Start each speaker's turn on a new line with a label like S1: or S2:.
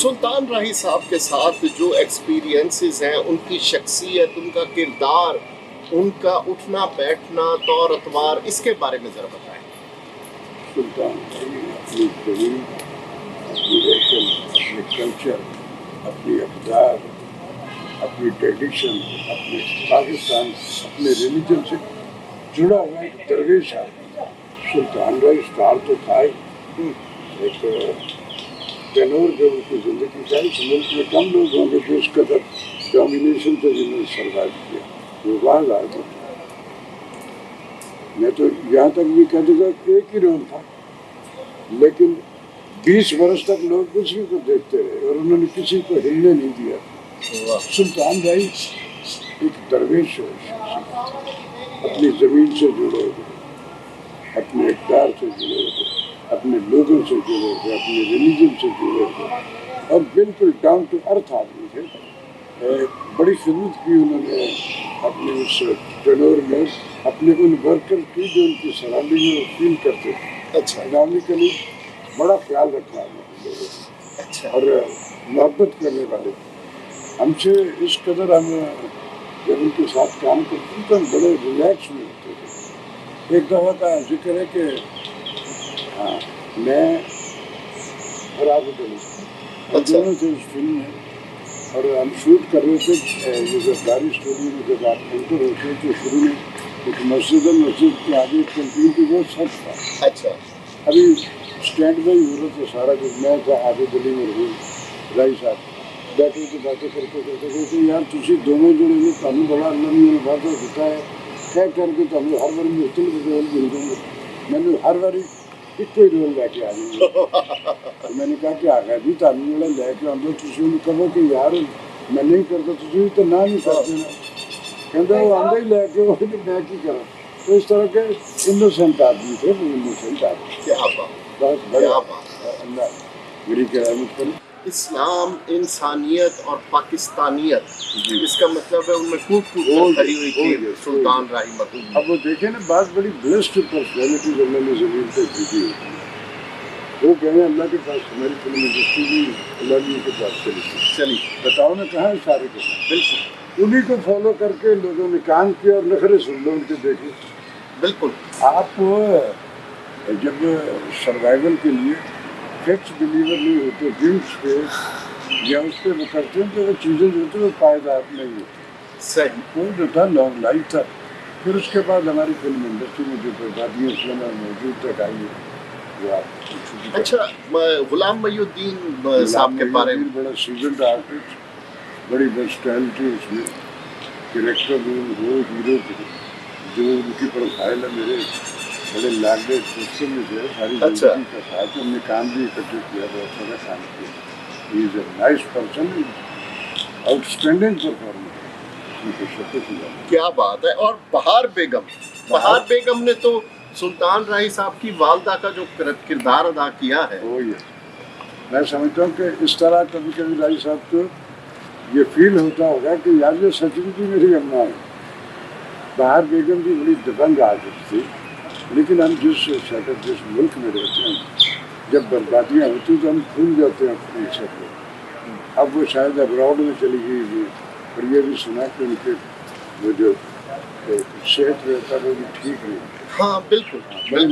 S1: سلطان راہی صاحب کے ساتھ جو ایکسپیرینسز ہیں، ان کی شخصیت، ان کا کردار، ان کا اٹھنا بیٹھنا، طور اتوار، اس کے بارے میں ذرا بتائیں۔
S2: سلطان راہی اپنی زمین، اپنی ریکل، اپنے کلچر، اپنی اقدار، اپنی ٹریڈیشن، اپنے پاکستان، اپنے ریلیجن سے جڑا ہوا ایک درویش آدمی۔ سلطان راہی اسٹار تو تھا ہی، ایک ٹینور جو ان کی زندگی کا اس ملک میں کم لوگ ہوں گے جو اس قدر ڈومینیشن سے جنہوں نے سروائیو کیا، وہ بعض آدمی۔ میں تو یہاں تک بھی کہہ دوں گا کہ ایک ہی رول تھا، لیکن 20 برس تک لوگ اسی کو دیکھتے رہے اور انہوں نے کسی کو ہلنے نہیں دیا۔ سلطان راہی ایک درویش ہے، اپنی زمین سے جڑے ہوئے، اپنے اقدار سے جڑے ہوئے، اپنے لوگوں سے جڑے ہوئے، اپنے ریلیجن سے جڑے ہوئے، اور بالکل ڈاؤن ٹو ارتھ آدمی تھے۔ بڑی خدمت کی انہوں نے اپنے اس ٹینور میں، اپنے ان ورکر کی جو ان کی سراؤنڈنگ میں فیل کرتے تھے۔
S1: اچھا
S2: اکنامکلی بڑا خیال رکھا انہوں نے،
S1: اچھا
S2: اور محبت کرنے والے تھے ہم سے اس قدر۔ ہم جب ان کے ساتھ کام کرتے تو ہم بڑے ریلیکس میں ہوتے تھے۔ ایک دفعہ کا ذکر ہے کہ میں اور عابد علی ہم دونوں تھے اس فلم میں، اور ہم شوٹ کر رہے تھے یہ زرداری اسٹوڈیو میں۔ جب آپ انٹر ہوتے تو شروع میں ایک مسجد کے آگے ایک کینٹین کی بہت سخت تھا۔
S1: اچھا
S2: ابھی اسٹینڈ بائی ہو رہا تھا سارا کچھ، میں تھا، عابد علی مرحوم راہی صاحب بیٹھے کے باتیں کرتے کہ یار تھی دونوں جڑے ہوئے، تمہیں بڑا اللہ نے وعدہ دیتا ہے، کہہ کر کے تمہیں ہر باری مختلف رول مل دیں گے۔ میں نے ہر باری ایک ہی رول لے کے آ گئی۔ میں نے کہا کہ آگا جی تمہیں جڑا لے کے آؤں تھی انہوں کہو کہ یار میں نہیں کرتا، تھی تو نہ نہیں کرتے نا، کہتا وہ آندھا ہی لے کے میں کی کرا۔ تو اس طرح کے انوسینٹ آدمی تھے، وہ انوسینٹ آدمی۔
S1: کیا بات،
S2: بہت بڑے اللہ میری کی رحمت کرے۔
S1: اسلام، انسانیت اور پاکستانیت، اس کا مطلب ہے ان میں کود کود کر کھڑی ہوئی تھی سلطان راہی مرحوم۔
S2: اب وہ دیکھیں نا، بعض بڑی بلیسڈ پرسنالٹیز اللہ نے زمین پہ بھیجی ہوتی ہے، وہ کہیں اللہ کے پاس ہماری فلم انڈسٹری بھی اللہ کے پاس چلی بتاؤ نا کہاں سارے کے ساتھ۔ بالکل انہیں کو فالو کر کے لوگوں نے کام کیا اور نخرے سن لو ان کے دیکھے۔
S1: بالکل
S2: آپ جب سروائیول کے لیے فیکٹس بلیور نہیں ہوتے، ڈرنکس پہ یا اس پہ وہ کرتے ہیں تو وہ چیزیں جو ہوتی ہیں وہ پائیدار نہیں ہوتی۔
S1: صحیح،
S2: وہ جو تھا لانگ لائف تھا۔ پھر اس کے بعد ہماری فلم انڈسٹری میں جو بربادیاں اس میں موجود تک آئی ہے وہ آپ۔
S1: اچھا غلام محی الدین صاحب کے بارے میں؟
S2: بڑا سیزنڈ آرٹسٹ، بڑی ورسٹائلٹی اس میں، کریکٹر وہ ہیرو تھے جو ان کی پروفائل ہے میرے بڑے لاگے دوستوں میں جو ہے ساری زندگی کا ساتھ ہم نے کام بھی اکٹھے کیا، بہت سارا کام کیا۔ He is a nice person, outstanding performer, ان کو شکر کی بات۔
S1: کیا بات ہے۔ اور بہار بیگم نے تو سلطان راہی صاحب کی والدہ کا جو کردار ادا کیا ہے،
S2: وہ یہ میں سمجھتا ہوں کہ اس طرح کبھی کبھی راہی صاحب کو یہ فیل ہوتا ہوگا کہ یار یہ سچ بھی میری اماں ہے۔ بہار بیگم بھی بڑی دبنگ آرٹسٹ تھی، لیکن ہم جس ملک میں رہتے ہیں جب بربادیاں ہوتی تو ہم بھول جاتے ہیں اپنے سب کو۔ اب وہ شاید ابراڈ میں چلی گئی ہوئی، اور یہ بھی سنا کہ ان کے وہ جو صحت رہتا ہے وہ بھی ٹھیک نہیں۔
S1: ہاں بالکل
S2: بڑی